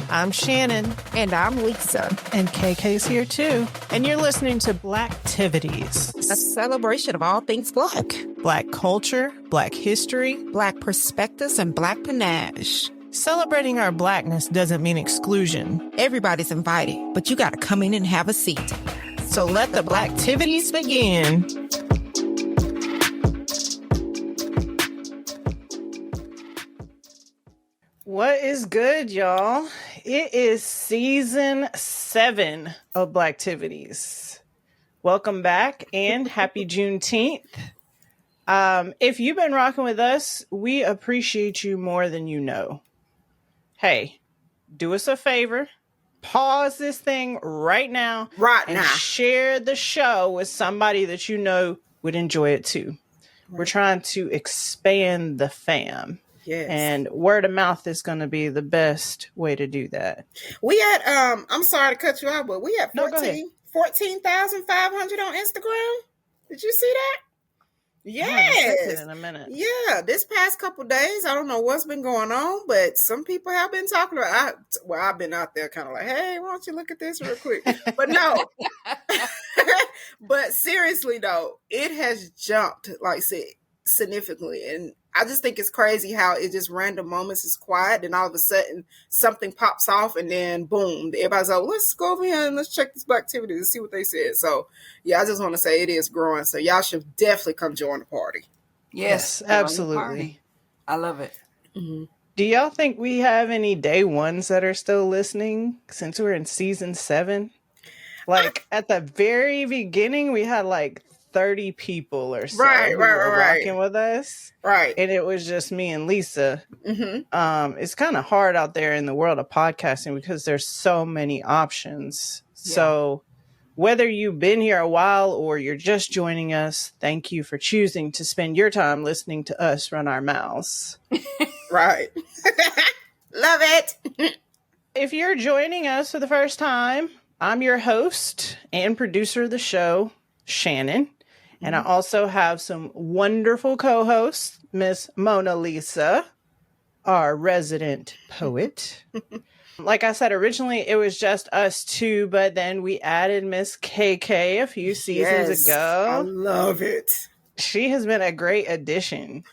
I'm Shannon. And I'm Lisa. And KK's here too. And you're listening to Blacktivities, a celebration of all things Black. Black culture, Black history, Black perspectives, and Black panache. Celebrating our Blackness doesn't mean exclusion. Everybody's invited, but you gotta come in and have a seat. So let the Blacktivities begin. What is good, y'all? It is season 7 of Blacktivities. Welcome back and happy Juneteenth. If you've been rocking with us, we appreciate you more than you know. Hey, do us a favor. Pause this thing right now. And share the show with somebody that you know would enjoy it too. Right. We're trying to expand the fam. Yes. And word of mouth is going to be the best way to do that. We had, I'm sorry to cut you out, but we had 14,500 on Instagram. Did you see that? Yes. In a minute. Yeah. This past couple days, I don't know what's been going on, but some people have been talking about, I've been out there kind of like, hey, why don't you look at this real quick? But no. But seriously though, it has jumped like significantly. And I just think it's crazy how it just random moments is quiet and all of a sudden something pops off and then boom, everybody's like, let's go over here and let's check this Blacktivity and see what they said. So yeah, I just want to say it is growing. So y'all should definitely come join the party. Yes, absolutely. I love it. Mm-hmm. Do y'all think we have any day ones that are still listening since we're in season 7? Like at the very beginning, we had like 30 people or so who were rocking with us. Right. And it was just me and Lisa. Mm-hmm. It's kind of hard out there in the world of podcasting because there's so many options. Yeah. So whether you've been here a while or you're just joining us, thank you for choosing to spend your time listening to us run our mouths. Right. Love it. If you're joining us for the first time, I'm your host and producer of the show, Shannon. And I also have some wonderful co-hosts, Miss Mona Lisa, our resident poet. Like I said, originally it was just us two, but then we added Miss KK a few seasons ago. I love it. She has been a great addition.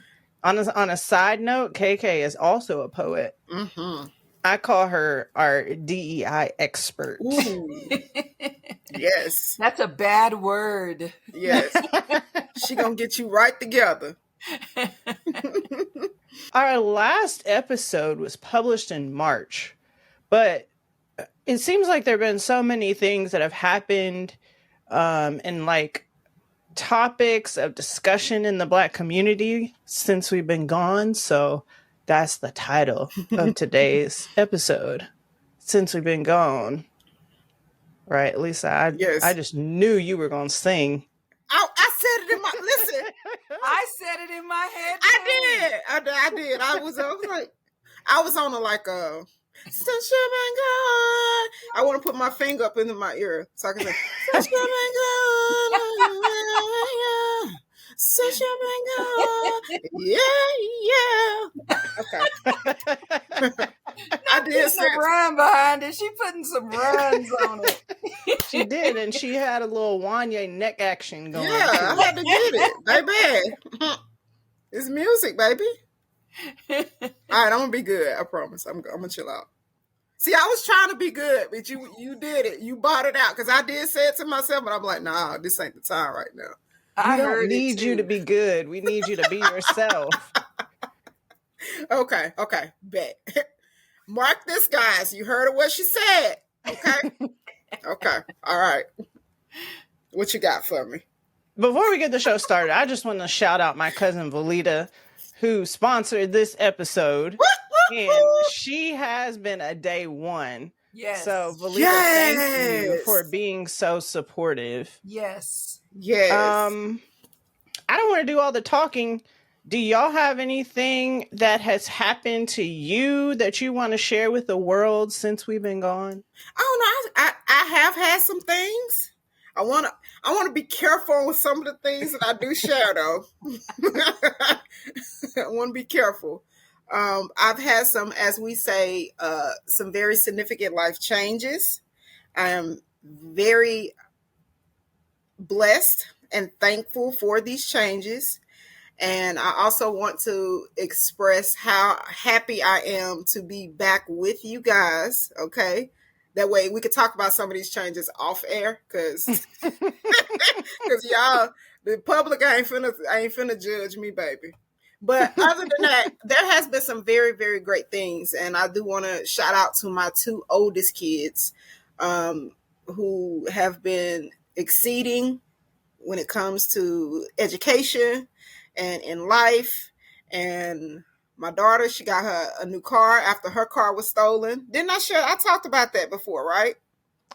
On a side note, KK is also a poet. Mm-hmm. I call her our DEI expert. Ooh. Yes. That's a bad word. Yes. She gonna get you right together. Our last episode was published in March, but it seems like there have been so many things that have happened in like topics of discussion in the Black community since we've been gone. So that's the title of today's episode. Since we've been gone. Right, Lisa, I just knew you were going to sing. I said it in my, listen. I said it in my head. I did. I was on since you've been gone. I want to put my finger up into my ear so I can say, since you've been gone. Since you've been gone. Yeah. Okay. I did say a rhyme behind it. She putting some rhymes on it. She did, and she had a little Wanya neck action going. Yeah, I had to get it, baby. It's music, baby. All right, I'm gonna be good. I promise. I'm gonna chill out. See, I was trying to be good, but you did it. You bought it out because I did say it to myself, but I'm like, nah, this ain't the time right now. We don't need you to be good. We need you to be yourself. Okay, bet. Mark this, guys. You heard of what she said. Okay. Okay. All right. What you got for me? Before we get the show started, I just want to shout out my cousin Valita, who sponsored this episode. And she has been a day one. Yes. So Valita, thank you for being so supportive. Yes. Yes. I don't want to do all the talking. Do y'all have anything that has happened to you that you want to share with the world since we've been gone? I don't know. I have had some things. I want to be careful with some of the things that I do share, though. I want to be careful. I've had some, as we say, some very significant life changes. I am very blessed and thankful for these changes. And I also want to express how happy I am to be back with you guys. Okay. That way we could talk about some of these changes off air because y'all, the public ain't finna judge me, baby. But other than that, there has been some very, very great things. And I do want to shout out to my two oldest kids who have been exceeding when it comes to education and in life. And my daughter, she got her a new car after her car was stolen. Didn't I share? I talked about that before, right?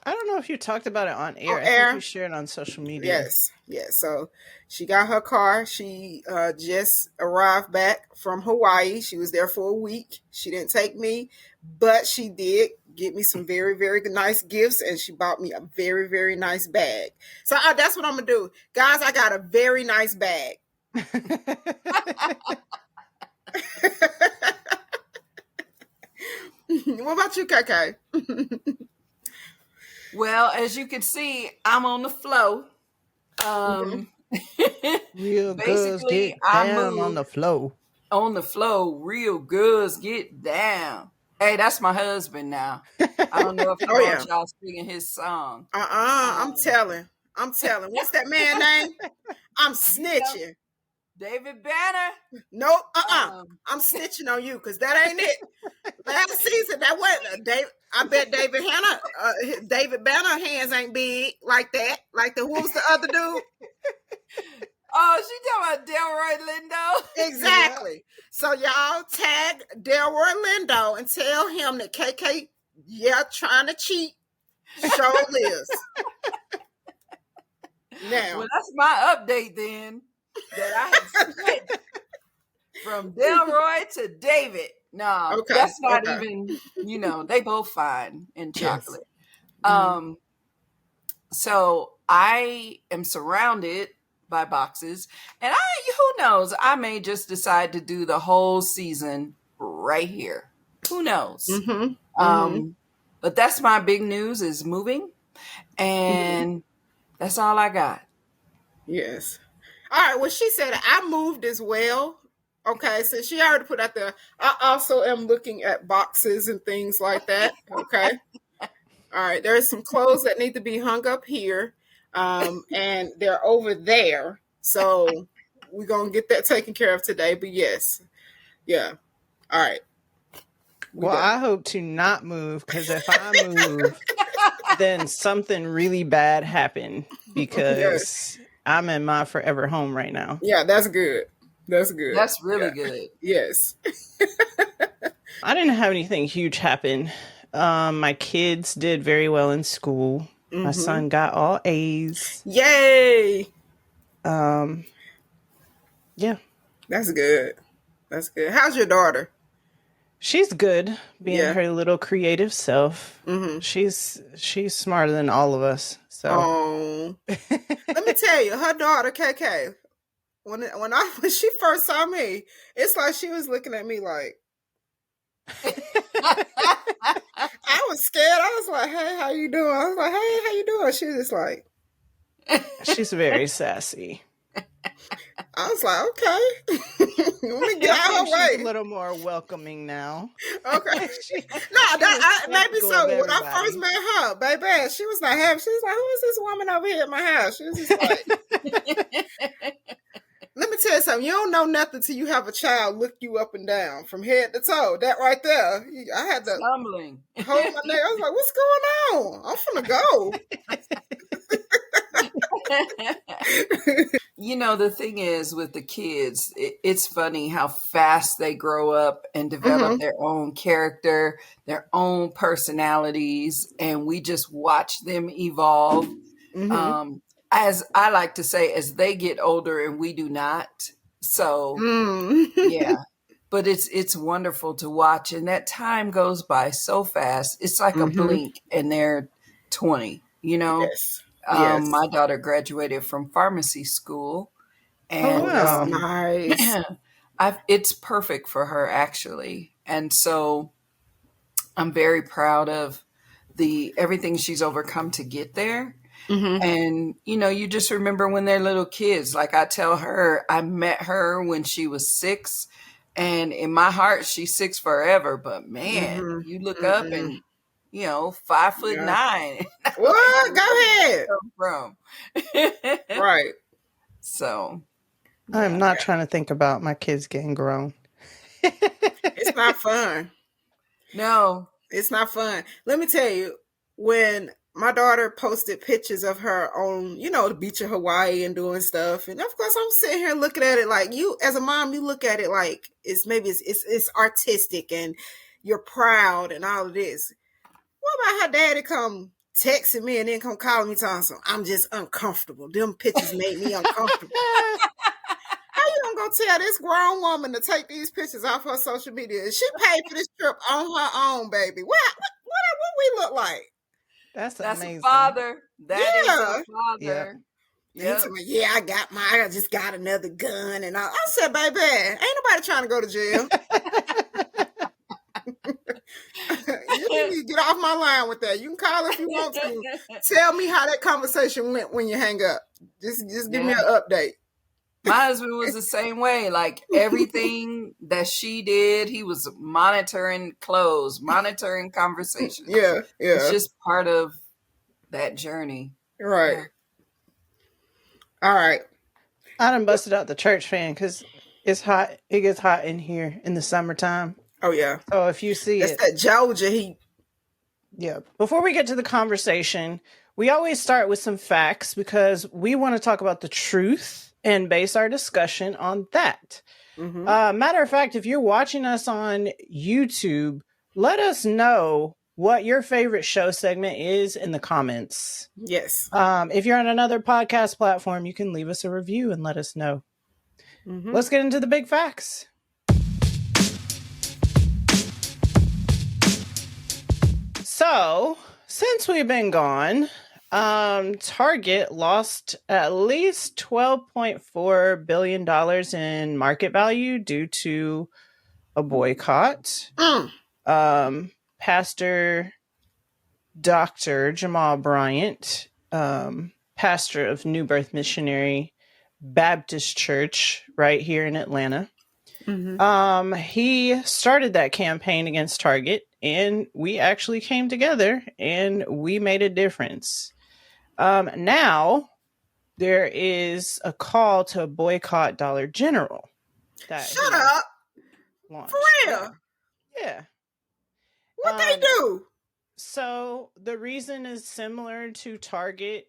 I don't know if you talked about it on air. On I air? think you shared it on social media. Yes. So she got her car. She just arrived back from Hawaii. She was there for a week. She didn't take me, but she did get me some very, very nice gifts, and she bought me a very, very nice bag. So that's what I'm gonna do, guys. I got a very nice bag. What about you, KK? Well, as you can see, I'm on the flow. Real goods Basically, get I down moved on the flow. on the flow. Real goods get down. Hey, that's my husband now. I don't know if he wants y'all singing his song. I'm telling. What's that man name? I'm snitching. David Banner. Nope. I'm snitching on you because that ain't it. Last season, that wasn't Dave. I bet David Banner hands ain't big like that. Like who was the other dude? Oh, she talking about Delroy Lindo. Exactly. So y'all tag Delroy Lindo and tell him that KK, trying to cheat. Show lives. Now, well, that's my update then. That I have switched from Delroy to David. No, that's not even. They both fine in chocolate. Yes. So I am surrounded by boxes, and who knows, I may just decide to do the whole season right here. Who knows? But that's my big news is moving, and that's all I got. Yes. All right. Well, she said I moved as well. Okay, so she already put out there. I also am looking at boxes and things like that. Okay. All right. There's some clothes that need to be hung up here. And they're over there. So we're going to get that taken care of today. But yes. Yeah. All right. I hope to not move, because if I move, then something really bad happened, because I'm in my forever home right now. Yeah, that's good. That's good. That's really good. Yes. I didn't have anything huge happen. My kids did very well in school. My son got all A's. Yay! Yeah. That's good. That's good. How's your daughter? She's good, being her little creative self. She's smarter than all of us. So, let me tell you, her daughter KK. When she first saw me, it's like she was looking at me like. I was scared. I was like, "Hey, how you doing?" I was like, "Hey, how you doing?" She was just like, she's very sassy. I was like, "Okay, let me get out of her way." She's a little more welcoming now. Okay, maybe so. When I first met her, baby, she was not happy. She was like, "Who is this woman over here at my house?" She was just like. Let me tell you something. You don't know nothing till you have a child look you up and down from head to toe. That right there. I had to stumbling. Hold my neck. I was like, what's going on? I'm finna go. The thing is with the kids, it's funny how fast they grow up and develop their own character, their own personalities, and we just watch them evolve. As I like to say, as they get older and we do not. So, yeah. But it's wonderful to watch. And that time goes by so fast. It's like a blink and they're 20, Yes. My daughter graduated from pharmacy school. And that's nice. It's perfect for her, actually. And so I'm very proud of everything she's overcome to get there. Mm-hmm. And, you just remember when they're little kids. Like I tell her, I met her when she was 6. And in my heart, she's 6 forever. But man, Mm-hmm. you look up and, 5'9". Yeah. What? Go ahead. From. Right. So. Yeah. I'm not trying to think about my kids getting grown. It's not fun. No. It's not fun. Let me tell you, when my daughter posted pictures of her on, the beach of Hawaii and doing stuff, and of course I'm sitting here looking at it like, you as a mom, you look at it like it's artistic and you're proud and all of this. What about her daddy come texting me and then come calling me telling me I'm just uncomfortable. Them pictures made me uncomfortable. How you gonna go tell this grown woman to take these pictures off her social media? She paid for this trip on her own, baby. What we look like? That's a amazing. father. That is a father. Yep. Yeah, I just got another gun, and I said, baby, ain't nobody trying to go to jail. You need to get off my line with that. You can call if you want to. Tell me how that conversation went when you hang up. Just give me an update. My husband was the same way. Like everything that she did, he was monitoring clothes, monitoring conversations. Yeah. It's just part of that journey. Right. Yeah. All right. I done busted out the church fan because it's hot. It gets hot in here in the summertime. Oh, yeah. So if you see That's that Georgia heat. Yeah. Before we get to the conversation, we always start with some facts because we want to talk about the truth and base our discussion on that. Mm-hmm. Matter of fact, if you're watching us on YouTube, let us know what your favorite show segment is in the comments. Yes. If you're on another podcast platform, you can leave us a review and let us know. Mm-hmm. Let's get into the big facts. So, since we've been gone, Target lost at least $12.4 billion in market value due to a boycott. Pastor Dr. Jamal Bryant, pastor of New Birth Missionary Baptist Church right here in Atlanta. Mm-hmm. He started that campaign against Target, and we actually came together and we made a difference. Now there is a call to boycott Dollar General. Shut up. Launched. For real? Yeah. What they do? So the reason is similar to Target.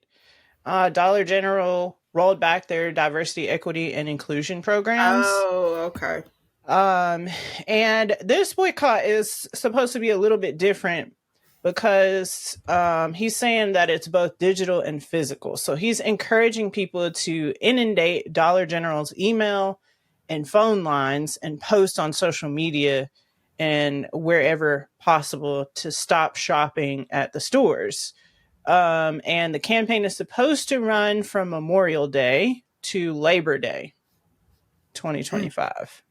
Dollar General rolled back their diversity, equity, and inclusion programs. Oh, okay. And this boycott is supposed to be a little bit different because he's saying that it's both digital and physical. So he's encouraging people to inundate Dollar General's email and phone lines and post on social media and wherever possible to stop shopping at the stores. And the campaign is supposed to run from Memorial Day to Labor Day 2025.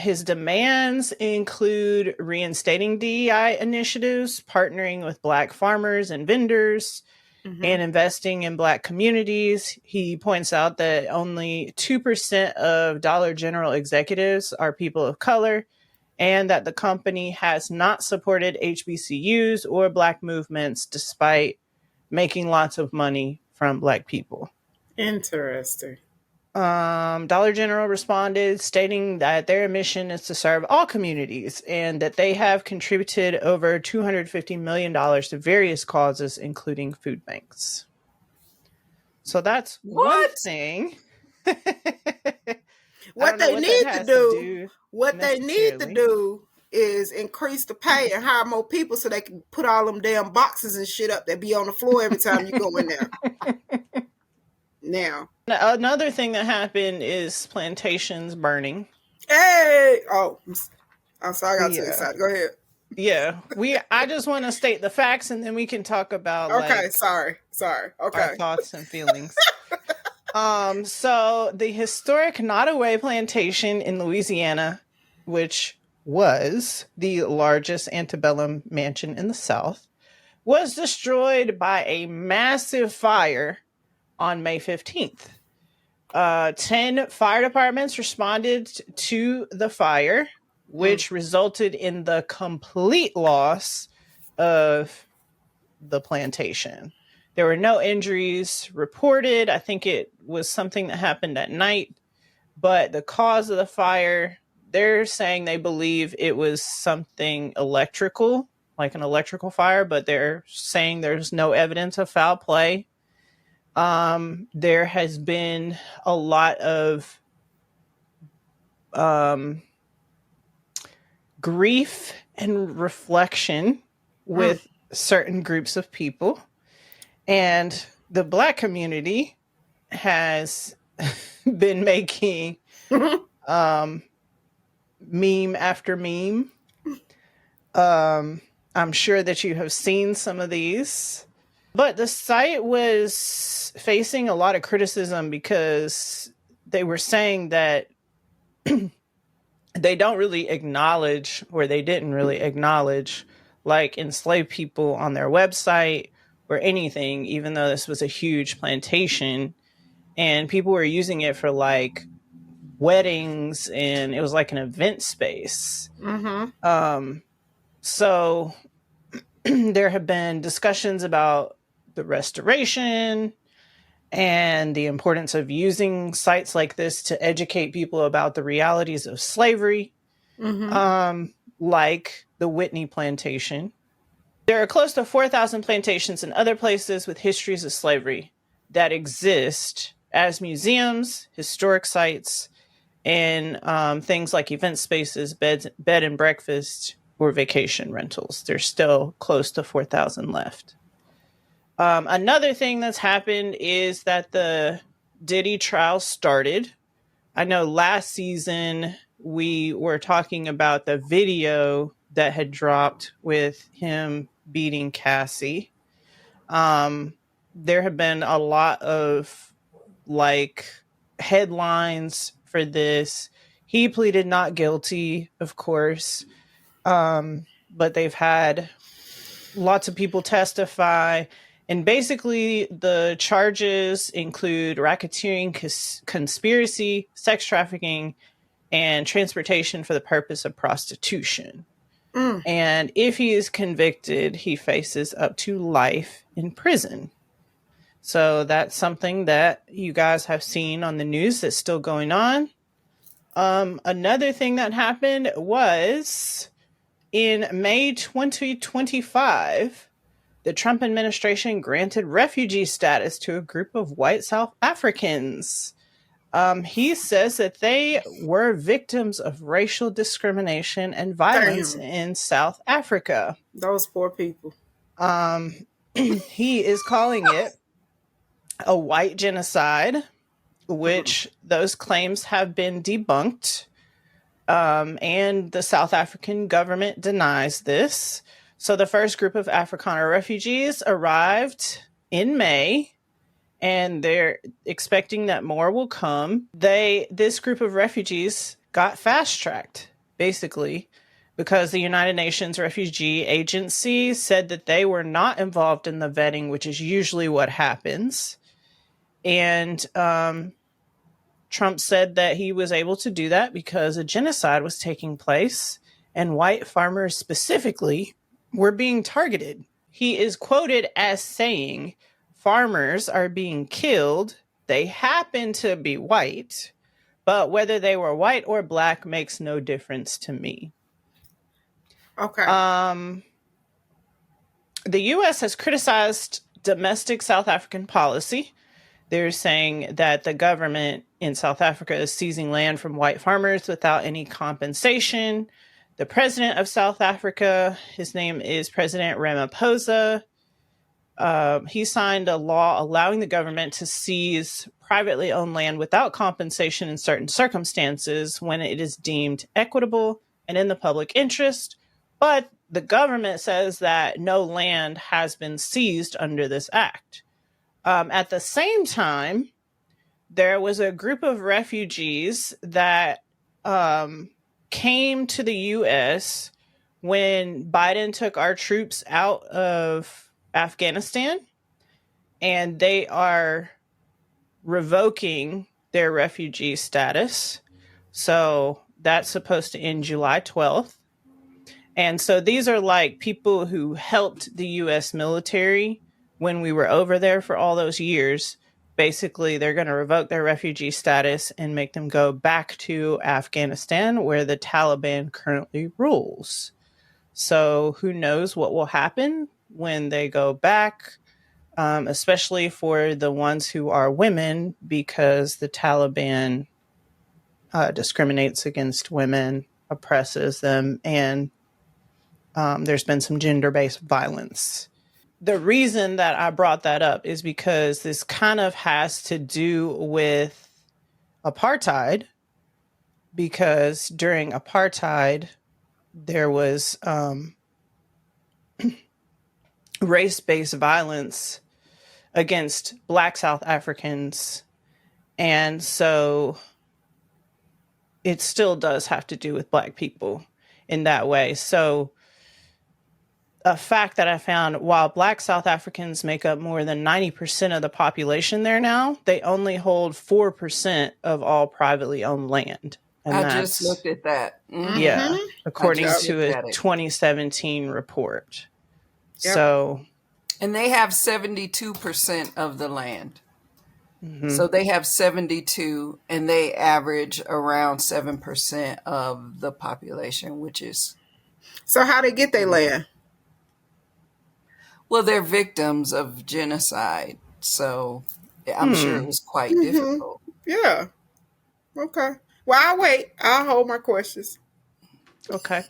His demands include reinstating DEI initiatives, partnering with Black farmers and vendors, and investing in Black communities. He points out that only 2% of Dollar General executives are people of color, and that the company has not supported HBCUs or Black movements despite making lots of money from Black people. Interesting. Dollar General responded, stating that their mission is to serve all communities and that they have contributed over $250 million to various causes, including food banks. So that's one thing. What they need to do is increase the pay and hire more people so they can put all them damn boxes and shit up that be on the floor every time you go in there. Now, another thing that happened is plantations burning. Hey! Oh, I'm sorry, I got too excited. Go ahead. Yeah, I just want to state the facts, and then we can talk about. Okay, sorry. Okay, our thoughts and feelings. So the historic Nottoway Plantation in Louisiana, which was the largest antebellum mansion in the South, was destroyed by a massive fire on May 15th. 10 fire departments responded to the fire, which resulted in the complete loss of the plantation. There were no injuries reported. I think it was something that happened at night, but the cause of the fire, they're saying they believe it was something electrical, like an electrical fire, but they're saying there's no evidence of foul play. There has been a lot of grief and reflection with certain groups of people. And the Black community has been making meme after meme. I'm sure that you have seen some of these. But the site was facing a lot of criticism because they were saying that they don't really acknowledge, or they didn't really acknowledge, like, enslaved people on their website or anything, even though this was a huge plantation and people were using it for like weddings and it was like an event space. So there have been discussions about the restoration and the importance of using sites like this to educate people about the realities of slavery, like the Whitney plantation. There are close to 4,000 plantations in other places with histories of slavery that exist as museums, historic sites, and things like event spaces, bed and breakfast, or vacation rentals. There's still close to 4,000 left. Another thing that's happened is that the Diddy trial started. I know last season we were talking about the video that had dropped with him beating Cassie. There have been a lot of like headlines for this. He pleaded not guilty, of course. But they've had lots of people testify. And basically the charges include racketeering, conspiracy, sex trafficking, and transportation for the purpose of prostitution. And if he is convicted, he faces up to life in prison. So that's something that you guys have seen on the news that's still going on. Another thing that happened was in May 2025, the Trump administration granted refugee status to a group of white South Africans. He says that they were victims of racial discrimination and violence in South Africa. Those poor people. He is calling it a white genocide, which those claims have been debunked. And the South African government denies this. So the first group of Afrikaner refugees arrived in May, and they're expecting that more will come. This group of refugees got fast-tracked, basically, because the United Nations Refugee Agency said that they were not involved in the vetting, which is usually what happens. And Trump said that he was able to do that because a genocide was taking place and white farmers specifically were being targeted. He is quoted as saying, "Farmers are being killed. They happen to be white, but whether they were white or black makes no difference to me." Okay. The U.S. has criticized domestic South African policy. They're saying that the government in South Africa is seizing land from white farmers without any compensation. The president of South Africa, his name is President Ramaphosa. He signed a law allowing the government to seize privately owned land without compensation in certain circumstances when it is deemed equitable and in the public interest. But the government says that no land has been seized under this act. At the same time, there was a group of refugees that came to the U.S. when Biden took our troops out of Afghanistan, and they are revoking their refugee status. So that's supposed to end July 12th. And so these are like people who helped the U.S. military when we were over there for all those years. Basically, they're going to revoke their refugee status and make them go back to Afghanistan, where the Taliban currently rules. So who knows what will happen when they go back, especially for the ones who are women, because the Taliban discriminates against women, oppresses them, and there's been some gender-based violence. The reason that I brought that up is because this kind of has to do with apartheid, because during apartheid, there was race-based violence against Black South Africans. And so it still does have to do with Black people in that way. So a fact that I found, while Black South Africans make up more than 90% of the population there now, they only hold 4% of all privately owned land. And I just looked at that. Mm-hmm. Yeah, according to a 2017 report. Yep. So, and they have 72% of the land. Mm-hmm. So they have 72, and they average around 7% of the population, which is. So how they get their land? Well, they're victims of genocide, so I'm sure it was quite difficult. Yeah. Okay. Well, I'll wait. I'll hold my questions. Okay.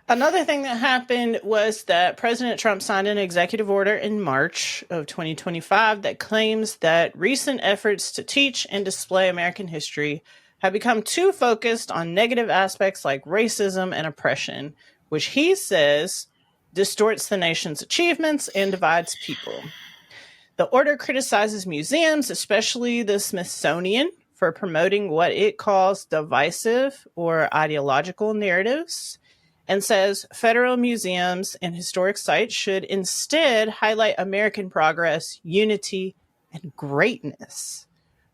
Another thing that happened was that President Trump signed an executive order in March of 2025 that claims that recent efforts to teach and display American history have become too focused on negative aspects like racism and oppression, which he says distorts the nation's achievements and divides people. The order criticizes museums, especially the Smithsonian, for promoting what it calls divisive or ideological narratives, and says federal museums and historic sites should instead highlight American progress, unity, and greatness.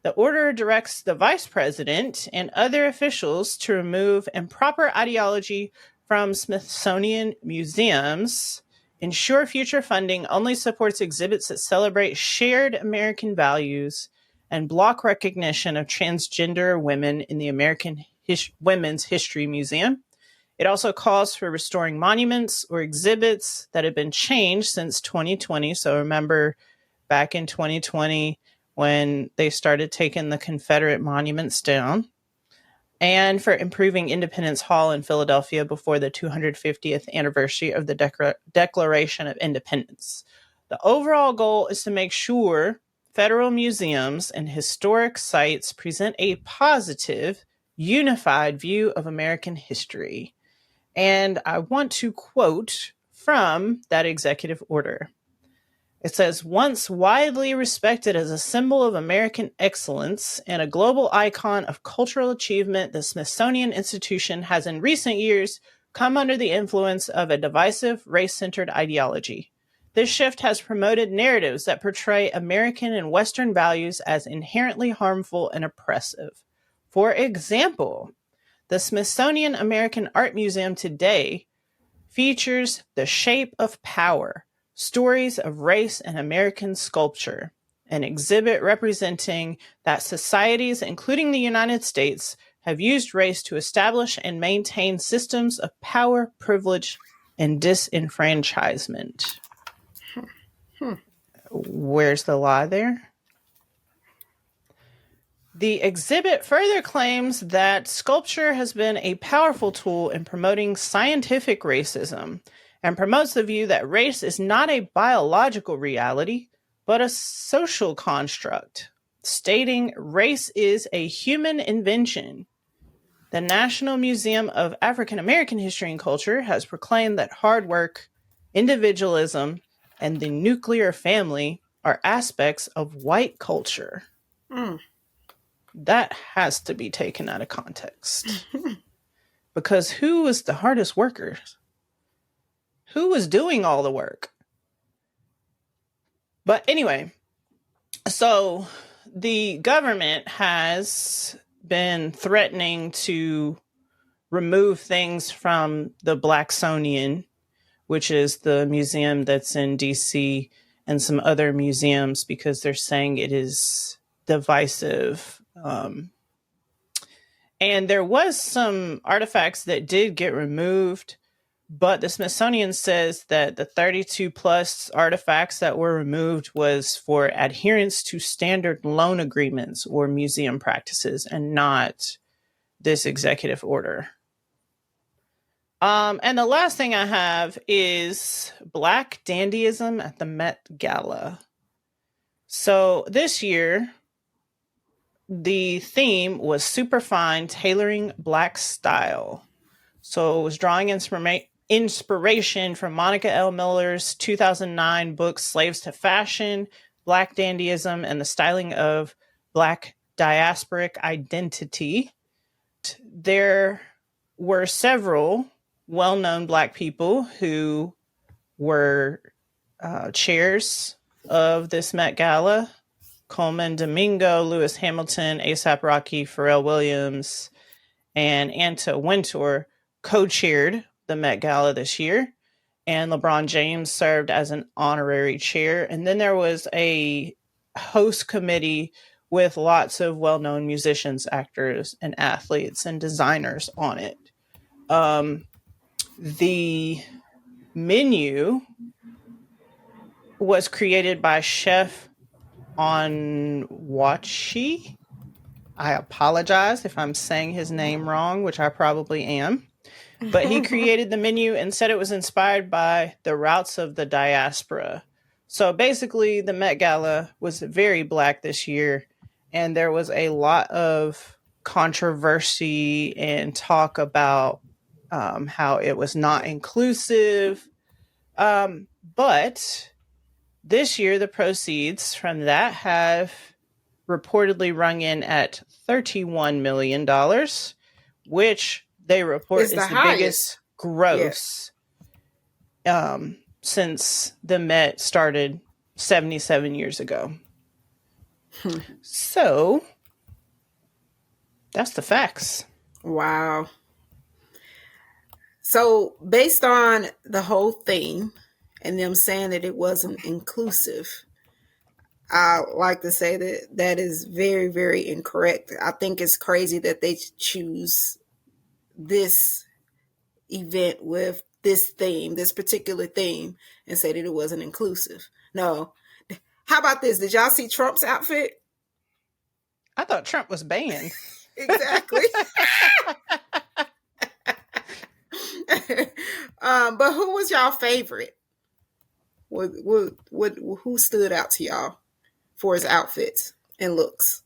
The order directs the vice president and other officials to remove improper ideology from Smithsonian museums, ensure future funding only supports exhibits that celebrate shared American values, and block recognition of transgender women in the American Women's History Museum. It also calls for restoring monuments or exhibits that have been changed since 2020. So remember back in 2020 when they started taking the Confederate monuments down. And for improving Independence Hall in Philadelphia before the 250th anniversary of the Declaration of Independence. The overall goal is to make sure federal museums and historic sites present a positive, unified view of American history. And I want to quote from that executive order. It says, once widely respected as a symbol of American excellence and a global icon of cultural achievement, the Smithsonian Institution has in recent years come under the influence of a divisive, race-centered ideology. This shift has promoted narratives that portray American and Western values as inherently harmful and oppressive. For example, the Smithsonian American Art Museum today features The Shape of Power, Stories of Race and American Sculpture, an exhibit representing that societies, including the United States, have used race to establish and maintain systems of power, privilege, and disenfranchisement. Where's the lie there? The exhibit further claims that sculpture has been a powerful tool in promoting scientific racism and promotes the view that race is not a biological reality, but a social construct, stating race is a human invention. The National Museum of African American History and Culture has proclaimed that hard work, individualism, and the nuclear family are aspects of white culture. Mm. That has to be taken out of context. Because who was the hardest workers? Who was doing all the work? But anyway, so the government has been threatening to remove things from the Blacksonian, which is the museum that's in DC, and some other museums, because they're saying it is divisive. And there was some artifacts that did get removed, but the Smithsonian says that the 32 plus artifacts that were removed was for adherence to standard loan agreements or museum practices, and not this executive order. And the last thing I have is Black dandyism at the Met Gala. So this year, the theme was superfine tailoring Black style. So it was drawing inspiration from Monica L. Miller's 2009 book, Slaves to Fashion, Black Dandyism, and the Styling of Black Diasporic Identity. There were several well-known Black people who were chairs of this Met Gala. Coleman Domingo, Lewis Hamilton, A$AP Rocky, Pharrell Williams, and Anta Wintour co-chaired the Met Gala this year. And LeBron James served as an honorary chair. And then there was a host committee with lots of well-known musicians, actors, and athletes and designers on it. The menu was created by Chef Onwachi. I apologize if I'm saying his name wrong, which I probably am. But he created the menu and said it was inspired by the routes of the diaspora. So basically, the Met Gala was very Black this year, and there was a lot of controversy and talk about how it was not inclusive. But this year, the proceeds from that have reportedly rung in at $31 million, which they report is the biggest gross since the Met started 77 years ago. So that's the facts. Wow. So based on the whole theme and them saying that it wasn't inclusive, I like to say that that is very, very incorrect. I think it's crazy that they choose this event with this theme, this particular theme, and say that it wasn't inclusive. No. How about this? Did y'all see Trump's outfit? I thought Trump was banned. Exactly. But who was y'all favorite? Who stood out to y'all for his outfits and looks?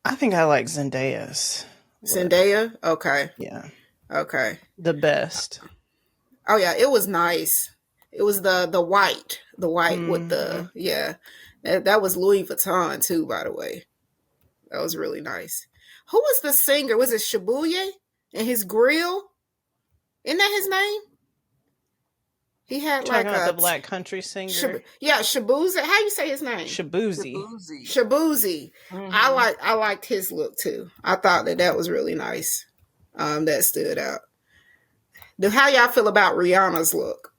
I think I like Zendaya's. Zendaya? Okay. Yeah. Okay. The best. Oh yeah, it was nice. It was the white with the that was Louis Vuitton too, by the way. That was really nice. Who was the singer? Was it Shibuya and his grill? Isn't that his name? He had talking about the Black country singer. Shabuzi. How you say his name? Shabuzi. Mm-hmm. I liked his look too. I thought that was really nice. That stood out. How y'all feel about Rihanna's look?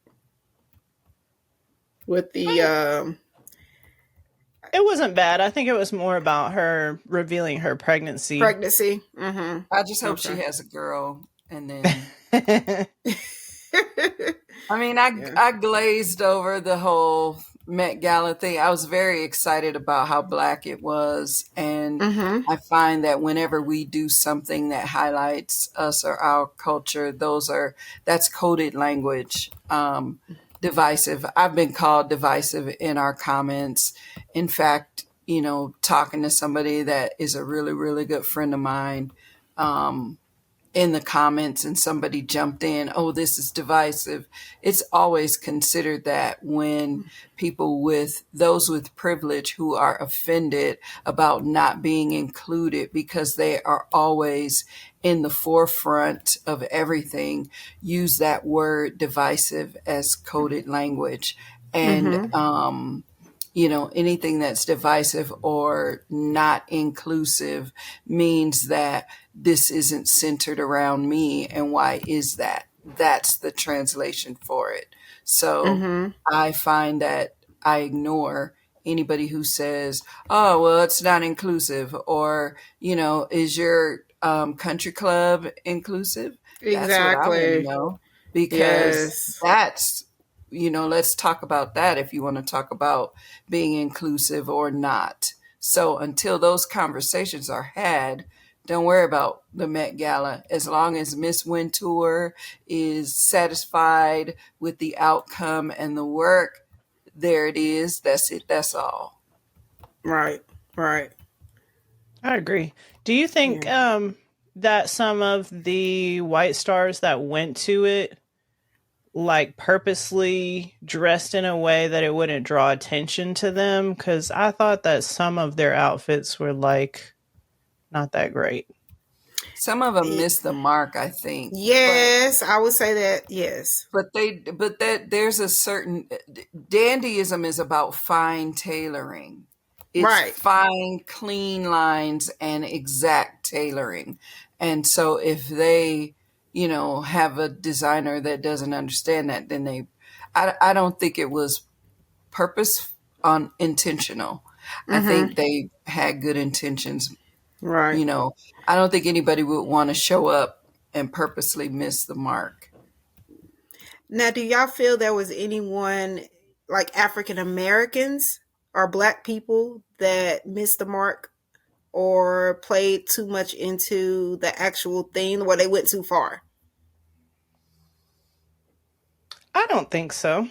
With the it wasn't bad. I think it was more about her revealing her pregnancy. Mm-hmm. I just hope she has a girl, and then I mean, I glazed over the whole Met Gala thing. I was very excited about how Black it was. And I find that whenever we do something that highlights us or our culture, that's coded language, divisive. I've been called divisive in our comments. In fact, talking to somebody that is a really, really good friend of mine, in the comments and somebody jumped in, oh, this is divisive. It's always considered that when those with privilege who are offended about not being included because they are always in the forefront of everything, use that word divisive as coded language. And, anything that's divisive or not inclusive means that this isn't centered around me. And why is that? That's the translation for it. So I find that I ignore anybody who says, oh, well, it's not inclusive, or, is your country club inclusive? Exactly. That's what I want to know, because that's, let's talk about that if you want to talk about being inclusive or not. So until those conversations are had, don't worry about the Met Gala. As long as Miss Wintour is satisfied with the outcome and the work, there it is. That's it. That's all. Right. I agree. Do you think that some of the white stars that went to it like purposely dressed in a way that it wouldn't draw attention to them? Because I thought that some of their outfits were like not that great. Some of them missed the mark, I think. Yes, I would say that. Yes, but there's a certain dandyism is about fine tailoring. It's fine, clean lines and exact tailoring. And so if they, have a designer that doesn't understand that, then I don't think it was intentional. I think they had good intentions. Right. I don't think anybody would want to show up and purposely miss the mark. Now, do y'all feel there was anyone like African Americans or Black people that missed the mark or played too much into the actual thing where they went too far? I don't think so.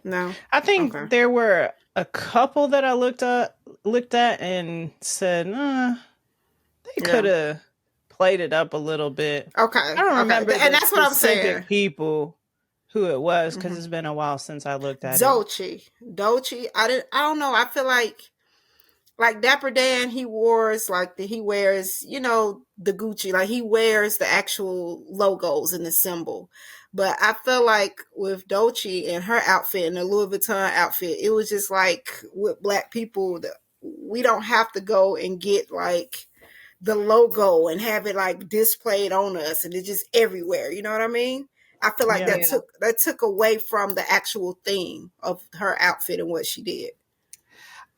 No. I think there were a couple that I looked at and said, they could have played it up a little bit. Okay. I don't remember and that's what I'm saying. People who it was, because it's been a while since I looked at Dolce. I don't know. I feel like Dapper Dan, he wears the Gucci, like he wears the actual logos and the symbol. But I feel like with Dolce and her outfit and the Louis Vuitton outfit, it was just like with Black people, we don't have to go and get like the logo and have it like displayed on us and it's just everywhere. You know what I mean? I feel like that took away from the actual theme of her outfit and what she did.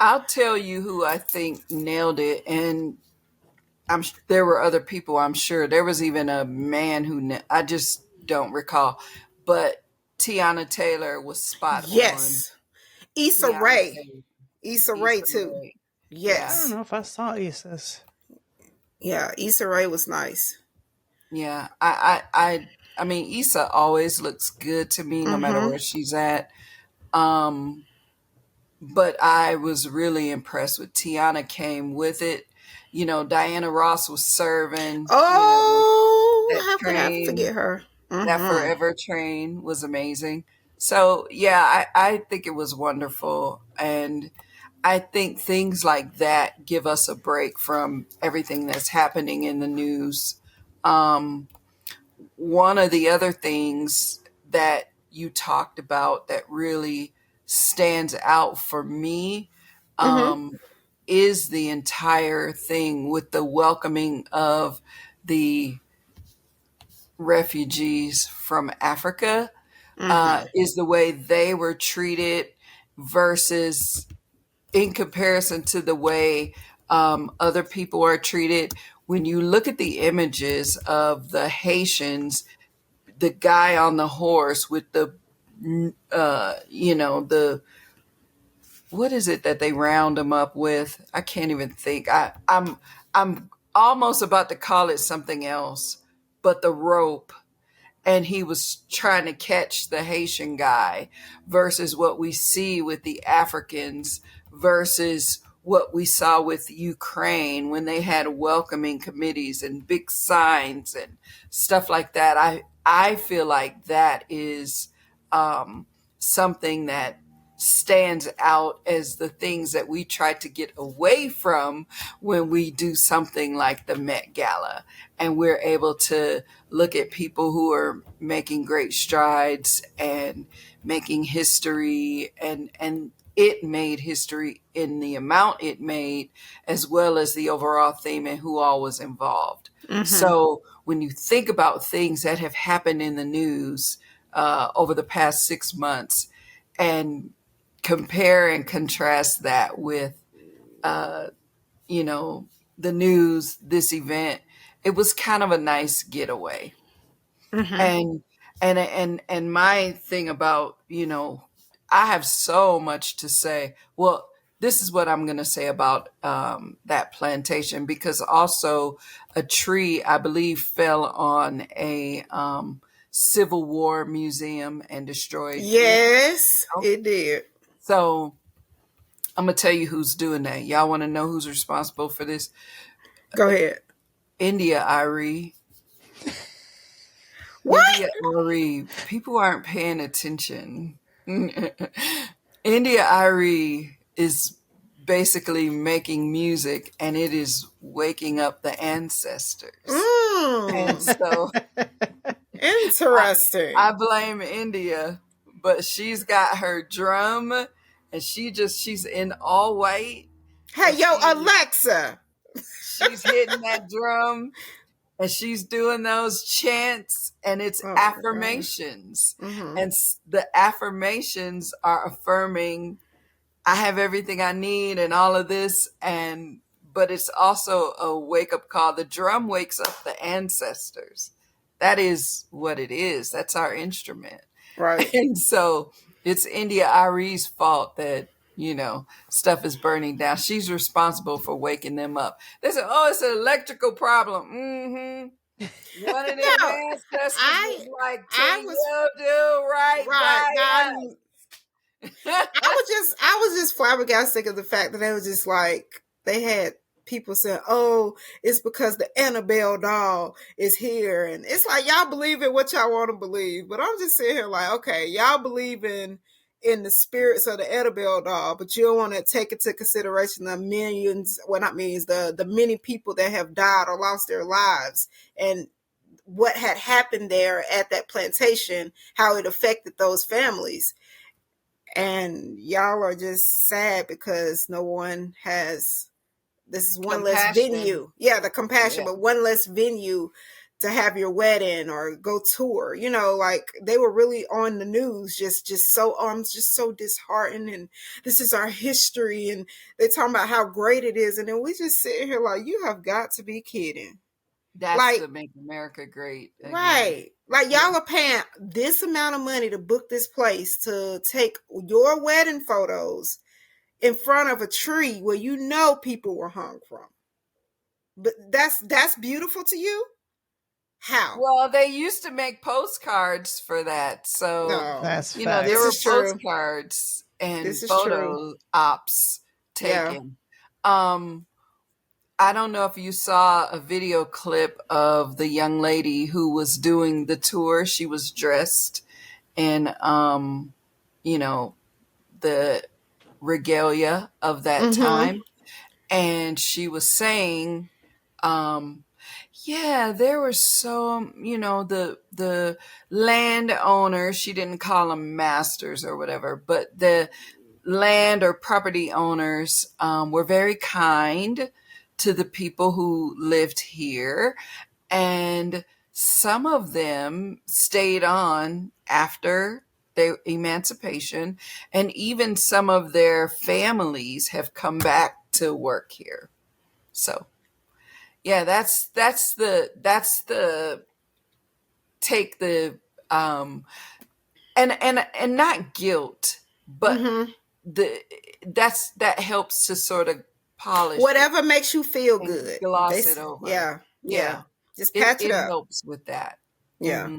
I'll tell you who I think nailed it, and there were other people, I'm sure. There was even a man who I just don't recall, but Tiana Taylor was spot on. Yes. Issa Rae too. Rae. Yes. I don't know if I saw Issa's. Yeah, Issa Rae was nice. Yeah, I mean, Issa always looks good to me, no matter where she's at. But I was really impressed with Tiana. Came with it. Diana Ross was serving. Oh, how could I forget her? That Forever train was amazing. So yeah, I think it was wonderful. And I think things like that give us a break from everything that's happening in the news. One of the other things that you talked about that really stands out for me is the entire thing with the welcoming of the refugees from Africa, is the way they were treated versus in comparison to the way other people are treated. When you look at the images of the Haitians, the guy on the horse with the what is it that they round them up with? I can't even think. I'm almost about to call it something else, but the rope. And he was trying to catch the Haitian guy versus what we see with the Africans versus what we saw with Ukraine when they had welcoming committees and big signs and stuff like that. I feel like that is something that stands out as the things that we try to get away from when we do something like the Met Gala, and we're able to look at people who are making great strides and making history, and it made history in the amount it made, as well as the overall theme and who all was involved. So when you think about things that have happened in the news over the past 6 months, and compare and contrast that with, the news, this event, it was kind of a nice getaway. And my thing about, I have so much to say. Well, this is what I'm going to say about that plantation, because also a tree, I believe, fell on a Civil War museum and destroyed. Yes, it did. So I'm going to tell you who's doing that. Y'all want to know who's responsible for this? Go ahead. India Irie. What? India Irie. People aren't paying attention. India Irie is basically making music, and it is waking up the ancestors. And so interesting. I blame India, but she's got her drum, and she's in all white. Hey, yo, Alexa. She's hitting that drum, and she's doing those chants, and it's affirmations. And the affirmations are affirming, I have everything I need and all of this. But it's also a wake-up call. The drum wakes up the ancestors. That is what it is. That's our instrument. Right. And so it's India Irie's fault that, stuff is burning down. She's responsible for waking them up. They said, oh, it's an electrical problem. One of them ancestors was like, take your do right by us. I was just flabbergasted at the fact that they was just like, they had people saying, oh, it's because the Annabelle doll is here. And it's like, y'all believe in what y'all want to believe. But I'm just sitting here like, okay, y'all believe in the spirits of the Annabelle doll, but you don't want to take into consideration the millions, well, not millions, the many people that have died or lost their lives, and what had happened there at that plantation, how it affected those families. And y'all are just sad because no one has, this is one less venue. Yeah, the compassion, but one less venue to have your wedding or go tour. Like they were really on the news, just so just so disheartened, and this is our history, and they're talking about how great it is, and then we just sit here like, you have got to be kidding. That's like, to make America great again. Right. Like y'all are paying this amount of money to book this place to take your wedding photos in front of a tree where people were hung from. But that's beautiful to you? How? Well, they used to make postcards for that. So, that's there were postcards and photo ops taken. Yeah. I don't know if you saw a video clip of the young lady who was doing the tour. She was dressed in, the regalia of that time. And she was saying, there were so, the landowners, she didn't call them masters or whatever, but the land or property owners were very kind to the people who lived here. And some of them stayed on after their emancipation, and even some of their families have come back to work here. So yeah, that's the take the and not guilt, but that helps to sort of polish whatever makes you feel good, gloss it over. Yeah. Just patch it up. It helps with that. Yeah.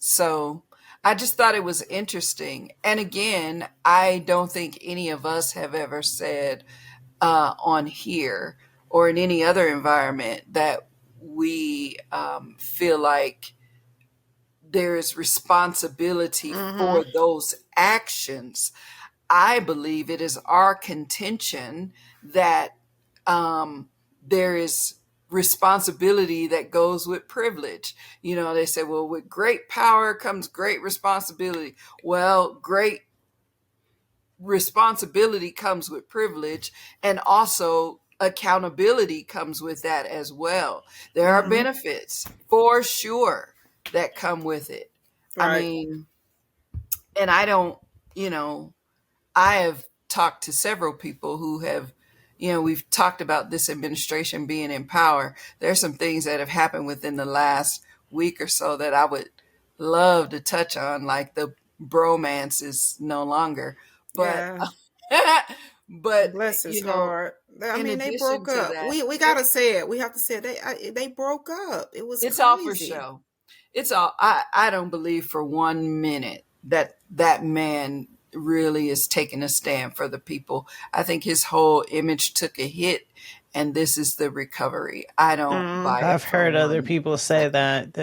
So I just thought it was interesting. And again, I don't think any of us have ever said, on here or in any other environment that we feel like there is responsibility for those actions. I believe it is our contention that there is responsibility that goes with privilege. You know, they say, well, with great power comes great responsibility. Well, great responsibility comes with privilege, and also accountability comes with that as well. There are benefits for sure that come with it. Right. I mean, and I don't, I have talked to several people who have, we've talked about this administration being in power. There's some things that have happened within the last week or so that I would love to touch on, like the bromance is no longer. But, but bless his heart. I mean, they broke up. We gotta say it. We have to say it. They broke up. It's crazy. All for show. It's all. I don't believe for 1 minute that man really is taking a stand for the people. I think his whole image took a hit, and this is the recovery. I don't buy it. I've heard other people say that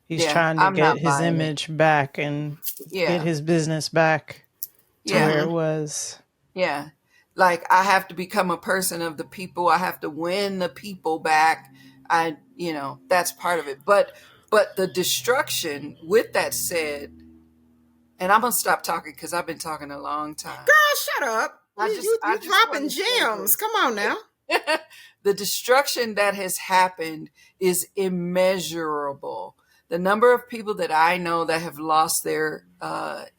he's trying to get his image back and get his business back to where it was. Yeah. Like, I have to become a person of the people. I have to win the people back. That's part of it. But the destruction, with that said, and I'm going to stop talking because I've been talking a long time. Girl, shut up. You're dropping gems. Come on now. The destruction that has happened is immeasurable. The number of people that I know that have lost their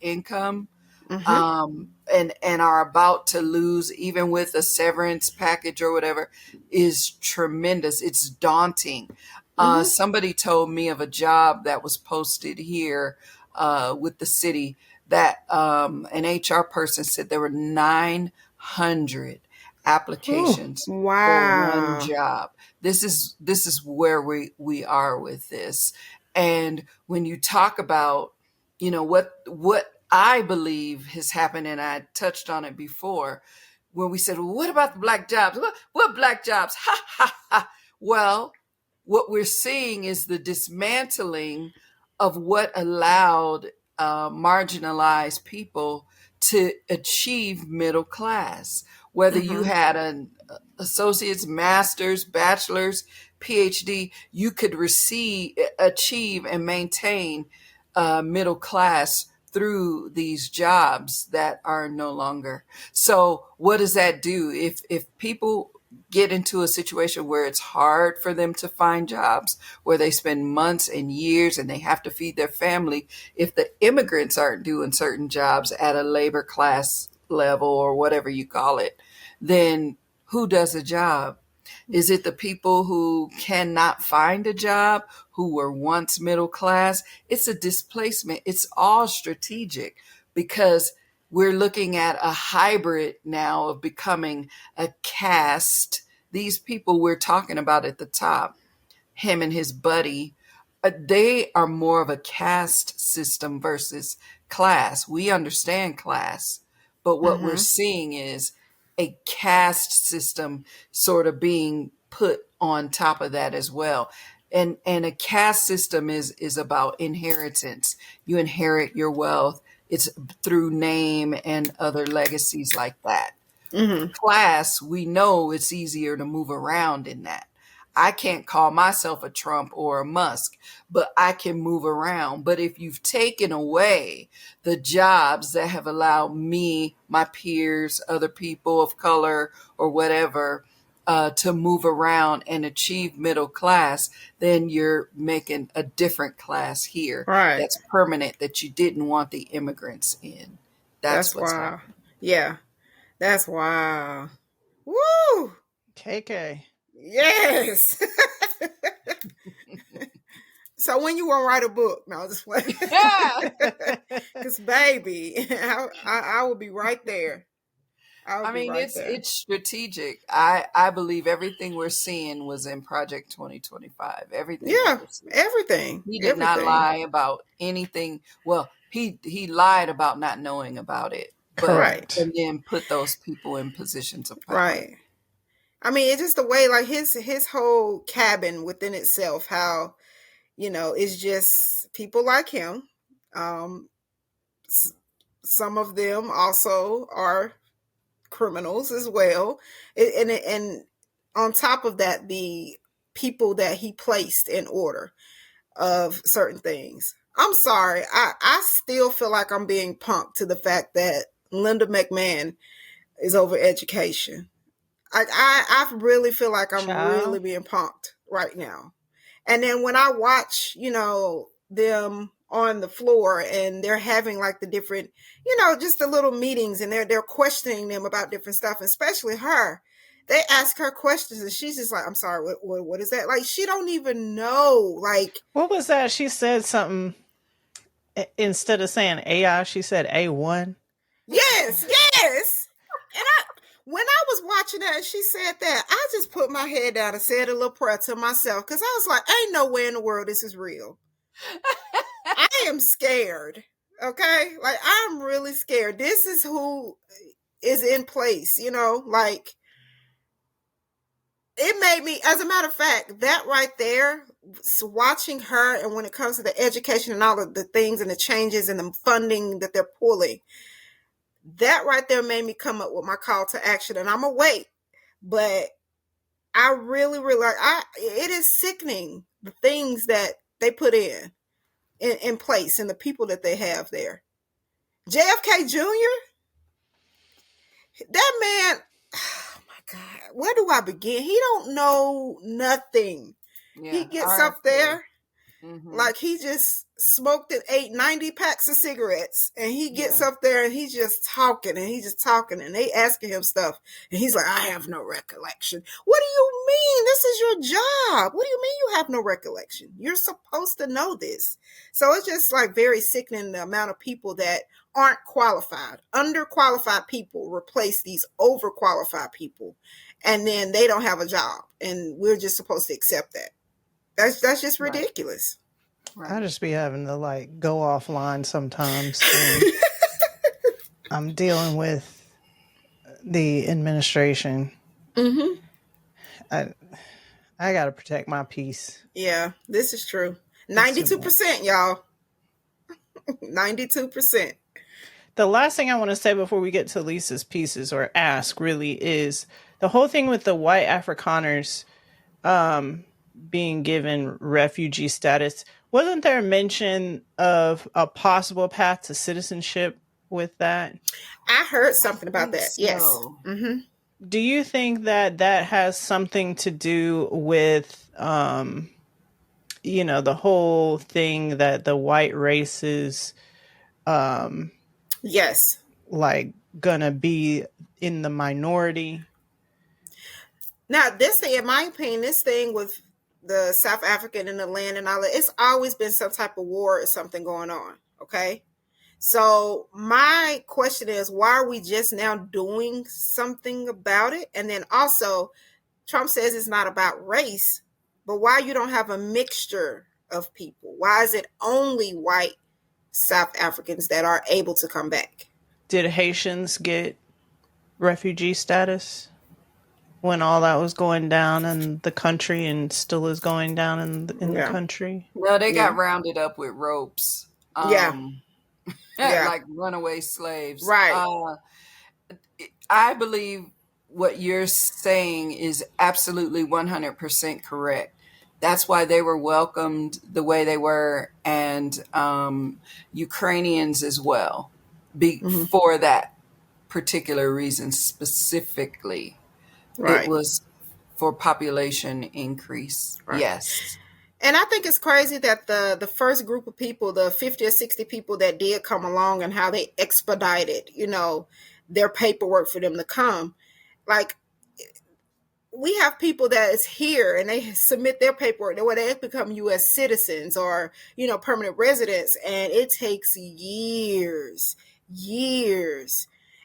income and are about to lose, even with a severance package or whatever, is tremendous. It's daunting. Somebody told me of a job that was posted here with the city that an HR person said there were 900 applications for one job. This is where we are with this. And when you talk about, what I believe has happened, and I touched on it before, when we said, well, what about the black jobs? What black jobs? Ha, ha, ha. Well, what we're seeing is the dismantling of what allowed marginalized people to achieve middle class. Whether you had an associate's, master's, bachelor's, PhD, you could achieve and maintain middle class through these jobs that are no longer. So what does that do? If people get into a situation where it's hard for them to find jobs, where they spend months and years and they have to feed their family, if the immigrants aren't doing certain jobs at a labor class level or whatever you call it, then who does a job? Is it the people who cannot find a job, who were once middle class? It's a displacement. It's all strategic, because we're looking at a hybrid now of becoming a caste. These people we're talking about at the top, him and his buddy, they are more of a caste system versus class. We understand class, but what we're seeing is a caste system sort of being put on top of that as well. And a caste system is about inheritance. You inherit your wealth. It's through name and other legacies like that. Class, we know it's easier to move around in that. I can't call myself a Trump or a Musk, but I can move around. But if you've taken away the jobs that have allowed me, my peers, other people of color or whatever, to move around and achieve middle class, then you're making a different class here. Right. That's permanent, that you didn't want the immigrants in. That's what's happening. Yeah. That's wow. Woo! KK. Yes. So when you want to write a book? No, just wait. Because baby, I will be right there. I mean, it's strategic. I believe everything we're seeing was in Project 2025. Everything. Yeah, everything. He did not lie about anything. Well, he lied about not knowing about it. Correct. And then put those people in positions of power. Right. I mean, it's just the way, like his whole cabin within itself, how, it's just people like him. Some of them also are criminals as well. And on top of that, the people that he placed in order of certain things. I'm sorry. I still feel like I'm being punked to the fact that Linda McMahon is over education. I really feel like I'm really being punked right now. And then when I watch, them on the floor and they're having like the different, just the little meetings, and they're questioning them about different stuff, especially her. They ask her questions and she's just like, I'm sorry, what is that? Like, she don't even know. Like, what was that? She said something, instead of saying AI, she said A1. Yes. And when I was watching that and she said that, I just put my head down and said a little prayer to myself, because I was like, ain't no way in the world this is real. I am scared. Okay? Like, I'm really scared. This is who is in place, like, it made me, as a matter of fact, that right there, watching her, and when it comes to the education and all of the things and the changes and the funding that they're pulling, that right there made me come up with my call to action. And I'm gonna wait, but I really, it is sickening, the things that they put in place and the people that they have there. JFK Jr., that man, oh my God, where do I begin? He don't know nothing. Yeah, he gets up there, like he just smoked and ate 90 packs of cigarettes, and he gets up there and he's just talking, and they asking him stuff, and he's like, I have no recollection. What do you mean? This is your job. What do you mean you have no recollection? You're supposed to know this. So it's just like very sickening, the amount of people that aren't qualified. Underqualified people replace these overqualified people, and then they don't have a job, and we're just supposed to accept that. That's just ridiculous. Right. I just be having to like go offline sometimes. I'm dealing with the administration. Mm-hmm. I got to protect my peace. Yeah, this is true. 92%, y'all. 92%. The last thing I want to say before we get to Lisa's pieces, or ask really, is the whole thing with the white Afrikaners being given refugee status. Wasn't there a mention of a possible path to citizenship with that? I heard something about that. So. Yes. Mm-hmm. Do you think that has something to do with, the whole thing that the white races, yes, like gonna be in the minority? Now, this thing, in my opinion, this thing with the South African and the land and all that, it's always been some type of war or something going on. Okay. So my question is, why are we just now doing something about it? And then also, Trump says it's not about race, but why you don't have a mixture of people? Why is it only white South Africans that are able to come back? Did Haitians get refugee status when all that was going down in the country, and still is going down in the country? No, they got rounded up with ropes. Like runaway slaves. Right. I believe what you're saying is absolutely 100% correct. That's why they were welcomed the way they were, and Ukrainians as well, for that particular reason specifically. Right. It was for population increase. Right. Yes. And I think it's crazy that the first group of people, the 50 or 60 people that did come along, and how they expedited, their paperwork for them to come. Like, we have people that is here and they submit their paperwork, where they become U.S. citizens or, permanent residents. And it takes years.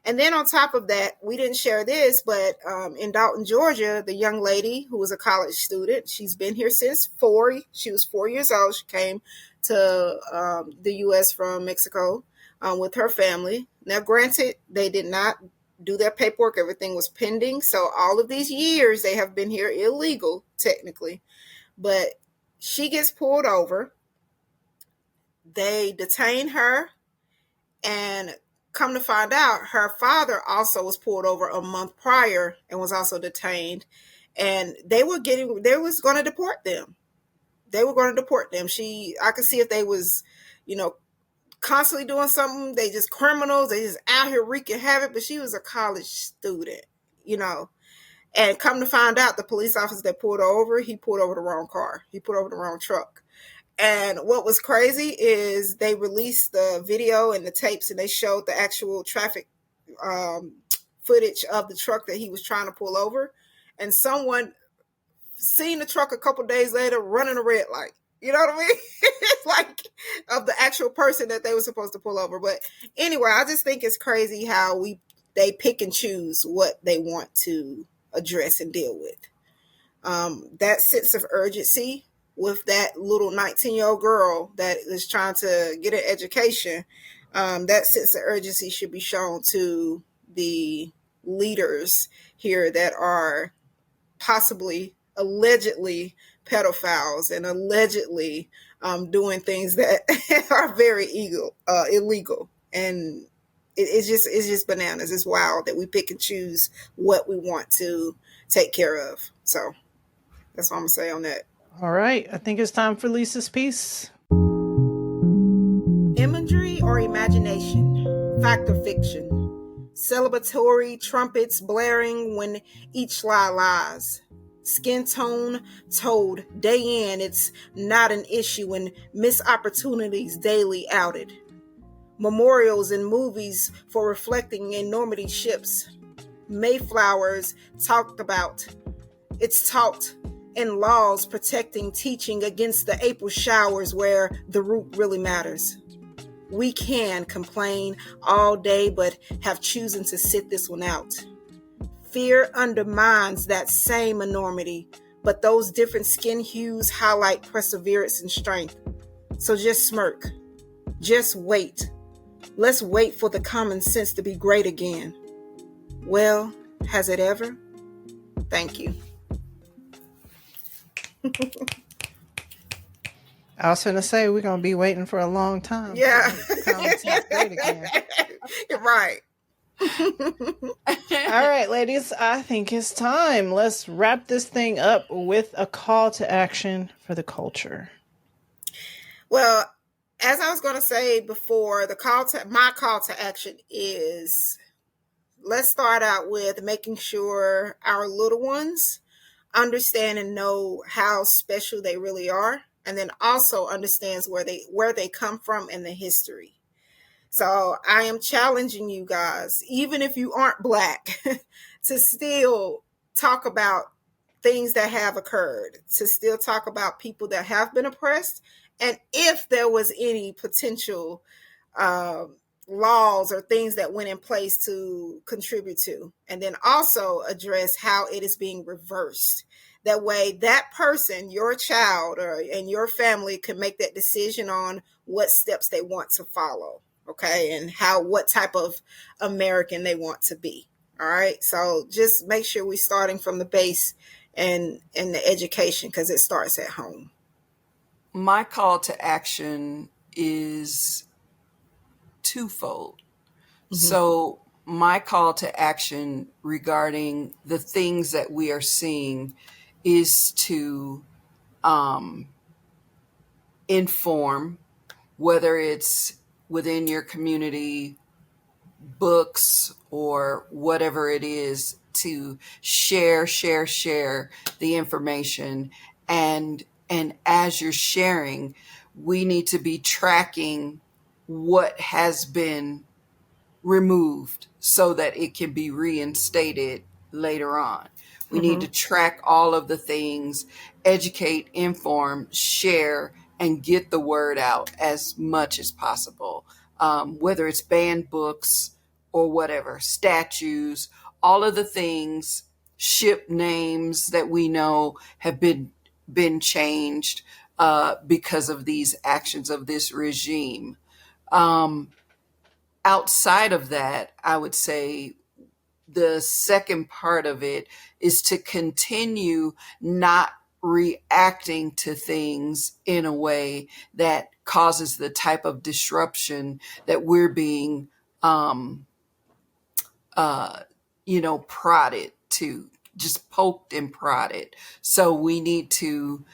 And then on top of that, we didn't share this, but in Dalton, Georgia, the young lady who was a college student, she's been here since she was 4 years old. She came to the U.S. from Mexico. with her family. Now, granted, they did not do their paperwork. Everything was pending. So all of these years they have been here illegal, technically. But she gets pulled over. They detain her, and come to find out, her father also was pulled over a month prior and was also detained. And they was going to deport them. They were going to deport them. I could see if they was, constantly doing something. They just criminals. They just out here wreaking havoc. But she was a college student, And come to find out, the police officer that pulled her over, he pulled over the wrong car. He pulled over the wrong truck. And what was crazy is they released the video and the tapes, and they showed the actual traffic footage of the truck that he was trying to pull over. And someone seen the truck a couple days later running a red light. You know what I mean? It's like of the actual person that they were supposed to pull over. But anyway, I just think it's crazy how they pick and choose what they want to address and deal with. That sense of urgency with that little 19-year-old girl that is trying to get an education, that sense of urgency should be shown to the leaders here that are possibly, allegedly pedophiles and allegedly doing things that are very illegal. And it's just bananas. It's wild that we pick and choose what we want to take care of. So that's what I'm going to say on that. All right. I think it's time for Lisa's piece. Imagery or imagination, fact or fiction, celebratory trumpets blaring when each lie lies, skin tone told day in it's not an issue and missed opportunities daily outed, memorials in movies for reflecting enormity ships, Mayflowers talked about, it's taught in laws protecting teaching against the April showers where the root really matters. We can complain all day, but have chosen to sit this one out. Fear undermines that same enormity, but those different skin hues highlight perseverance and strength. So just smirk. Just wait. Let's wait for the common sense to be great again. Well, has it ever? Thank you. I was going to say, we're going to be waiting for a long time. Yeah. Great again. You're right. All right, ladies, I think it's time. Let's wrap this thing up with a call to action for the culture. Well, as I was going to say before, my call to action is, let's start out with making sure our little ones understand and know how special they really are, and then also understands where they come from and the history. So I am challenging you guys, even if you aren't Black, to still talk about things that have occurred, to still talk about people that have been oppressed, and if there was any potential laws or things that went in place to contribute to, and then also address how it is being reversed. That way, that person, your child and your family can make that decision on what steps they want to follow, okay, and what type of American they want to be. All right, so just make sure we're starting from the base and the education, because it starts at home. My call to action is twofold. Mm-hmm. So my call to action regarding the things that we are seeing is to inform, whether it's within your community, books, or whatever it is, to share the information. And as you're sharing, we need to be tracking what has been removed so that it can be reinstated later on. We need to track all of the things, educate, inform, share, and get the word out as much as possible. Whether it's banned books or whatever, statues, all of the things, ship names that we know have been changed because of these actions of this regime. outside of that, I would say the second part of it is to continue not reacting to things in a way that causes the type of disruption that we're being, prodded to, just poked and prodded. So we need to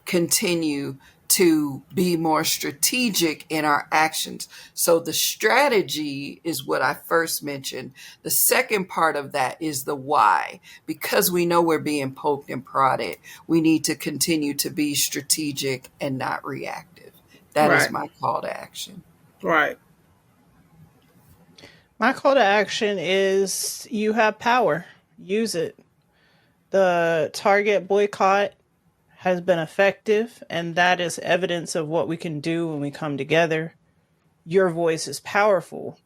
continue to be more strategic in our actions. So the strategy is what I first mentioned. The second part of that is the why. Because we know we're being poked and prodded, we need to continue to be strategic and not reactive. That is my call to action. Right. My call to action is you have power. Use it. The Target boycott has been effective, and that is evidence of what we can do when we come together. Your voice is powerful.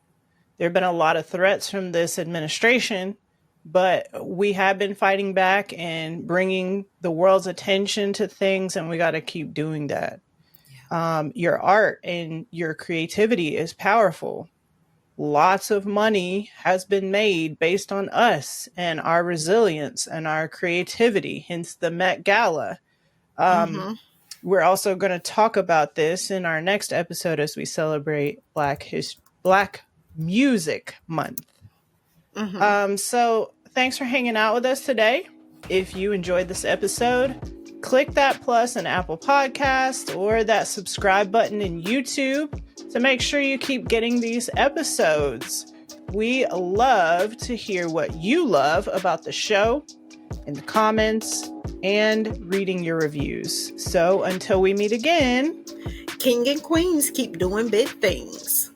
There have been a lot of threats from this administration, but we have been fighting back and bringing the world's attention to things, and we got to keep doing that. Yeah. Your art and your creativity is powerful. Lots of money has been made based on us and our resilience and our creativity, hence the Met Gala. We're also going to talk about this in our next episode as we celebrate Black Music Month. So thanks for hanging out with us today. If you enjoyed this episode, click that plus in Apple Podcasts or that subscribe button in YouTube to make sure you keep getting these episodes. We love to hear what you love about the show in the comments and reading your reviews. So until we meet again, King and queens keep doing big things.